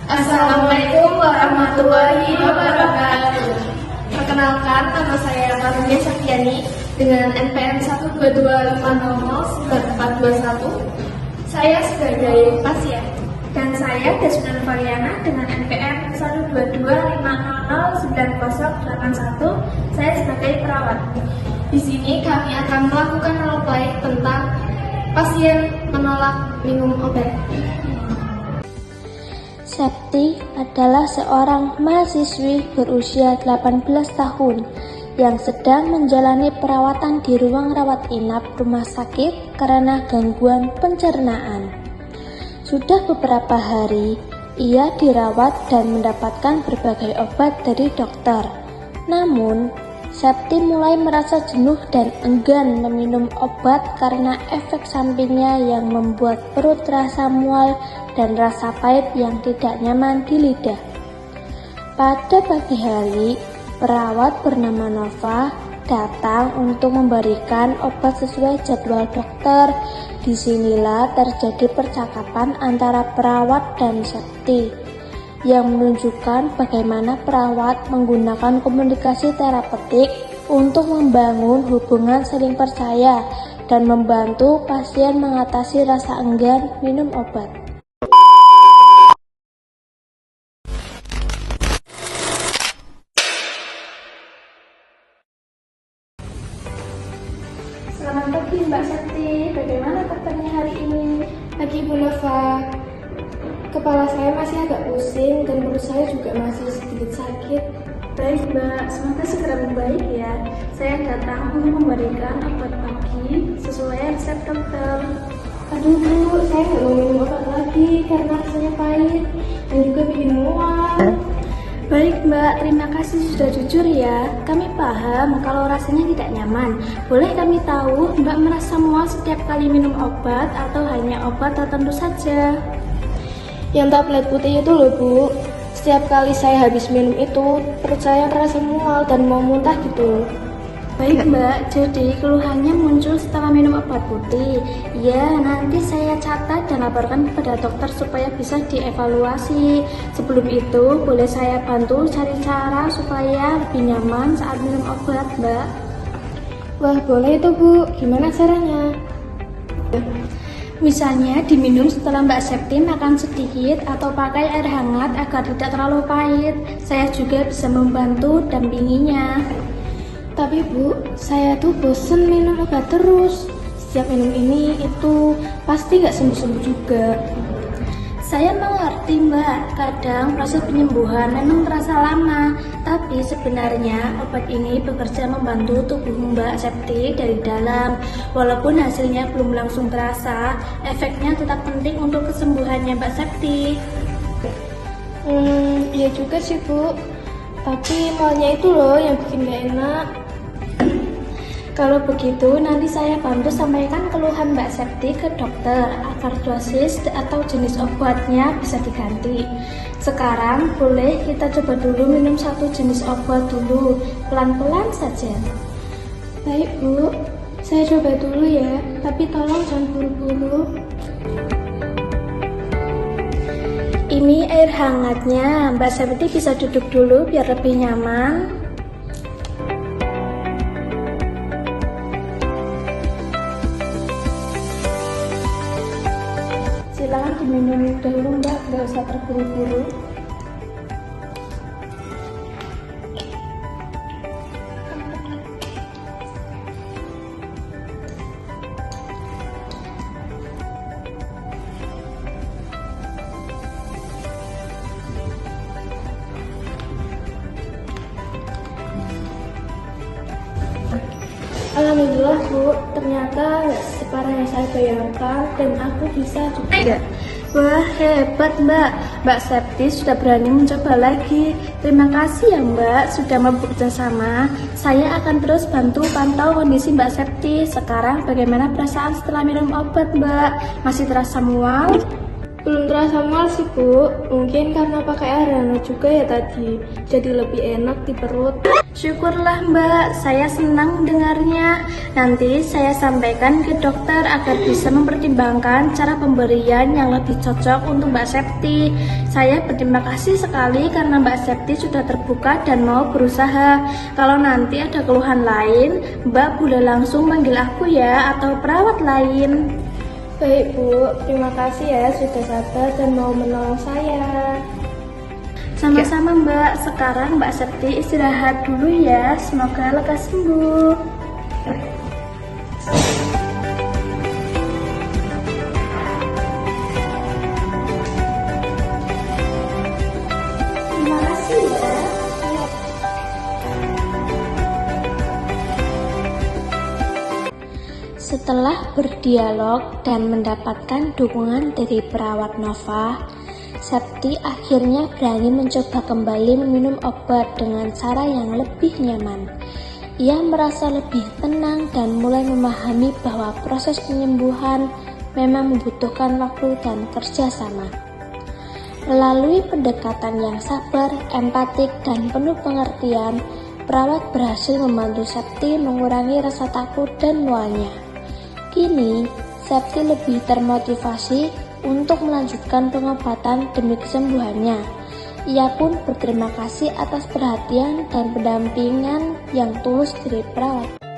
Assalamualaikum warahmatullahi wabarakatuh. Perkenalkan, nama saya Karunia Saktiani dengan NPM 122509421. Saya sebagai pasien. Dan saya Desmond Variana dengan NPM 122509081. Saya sebagai perawat. Di sini kami akan melakukan role play tentang pasien menolak minum obat. Septi adalah seorang mahasiswi berusia 18 tahun yang sedang menjalani perawatan di ruang rawat inap rumah sakit karena gangguan pencernaan. Sudah beberapa hari ia dirawat dan mendapatkan berbagai obat dari dokter. Namun, Septi mulai merasa jenuh dan enggan meminum obat karena efek sampingnya yang membuat perut terasa mual dan rasa pahit yang tidak nyaman di lidah. Pada pagi hari, perawat bernama Nova datang untuk memberikan obat sesuai jadwal dokter. Disinilah terjadi percakapan antara perawat dan Septi yang menunjukkan bagaimana perawat menggunakan komunikasi terapeutik untuk membangun hubungan saling percaya dan membantu pasien mengatasi rasa enggan minum obat. Selamat pagi Mbak Septi, bagaimana kabarnya hari ini? Pagi Bu Nova. Kepala saya masih agak pusing dan perut saya juga masih sedikit sakit. Baik Mbak, semoga segera membaik ya. Saya datang untuk memberikan obat pagi sesuai resep dokter. Aduh Bu, saya nggak mau minum obat lagi karena rasanya pahit dan juga bikin mual. Baik Mbak, terima kasih sudah jujur ya. Kami paham kalau rasanya tidak nyaman. Boleh kami tahu Mbak merasa mual setiap kali minum obat atau hanya obat tertentu saja? Yang tablet putih itu loh Bu, setiap kali saya habis minum itu perut saya terasa mual dan mau muntah gitu. Baik Mbak, jadi keluhannya muncul setelah minum obat putih. Ya, nanti saya catat dan laporkan kepada dokter supaya bisa dievaluasi. Sebelum itu, boleh saya bantu cari cara supaya lebih nyaman saat minum obat Mbak? Wah boleh itu Bu, gimana caranya? Misalnya diminum setelah Mbak Septi makan sedikit atau pakai air hangat agar tidak terlalu pahit. Saya juga bisa membantu dampinginya. Tapi Bu, saya tuh bosen minum obat terus. Setiap minum ini itu pasti nggak sembuh-sembuh juga. Saya mengerti Mbak, kadang proses penyembuhan memang terasa lama. Tapi sebenarnya obat ini bekerja membantu tubuh Mbak Septi dari dalam. Walaupun hasilnya belum langsung terasa, efeknya tetap penting untuk kesembuhannya Mbak Septi. Iya juga sih Bu, tapi malnya itu loh yang bikin gak enak. Kalau begitu, nanti saya bantu sampaikan keluhan Mbak Septi ke dokter agar dosis atau jenis obatnya bisa diganti. Sekarang boleh kita coba dulu minum satu jenis obat dulu, pelan-pelan saja. Baik Bu, saya coba dulu ya, tapi tolong jangan buru-buru. Ini air hangatnya, Mbak Septi bisa duduk dulu biar lebih nyaman. Silakan diminum dulu Mbak, nggak usah terburu-buru. Alhamdulillah Bu, ternyata nggak separah yang saya bayangkan dan aku bisa juga. Wah, hebat Mbak. Mbak Septi sudah berani mencoba lagi. Terima kasih ya Mbak sudah mau bekerja sama. Saya akan terus bantu pantau kondisi Mbak Septi. Sekarang bagaimana perasaan setelah minum obat Mbak? Masih terasa mual? Belum terasa mual sih Bu, mungkin karena pakai air hangat juga ya tadi, jadi lebih enak di perut. Syukurlah Mbak, saya senang dengarnya. Nanti saya sampaikan ke dokter agar bisa mempertimbangkan cara pemberian yang lebih cocok untuk Mbak Septi. Saya berterima kasih sekali karena Mbak Septi sudah terbuka dan mau berusaha. Kalau nanti ada keluhan lain, Mbak boleh langsung manggil aku ya atau perawat lain. Baik Bu, terima kasih ya sudah sabar dan mau menolong saya. Sama-sama Mbak, sekarang Mbak Septi istirahat dulu ya, semoga lekas sembuh. Terima kasih ya. Setelah berdialog dan mendapatkan dukungan dari perawat Nova, Septi akhirnya berani mencoba kembali meminum obat dengan cara yang lebih nyaman. Ia merasa lebih tenang dan mulai memahami bahwa proses penyembuhan memang membutuhkan waktu dan kerja sama. Melalui pendekatan yang sabar, empatik, dan penuh pengertian, perawat berhasil membantu Septi mengurangi rasa takut dan mualnya. Kini, Septi lebih termotivasi untuk melanjutkan pengobatan demi kesembuhannya. Ia pun berterima kasih atas perhatian dan pendampingan yang tulus dari perawat.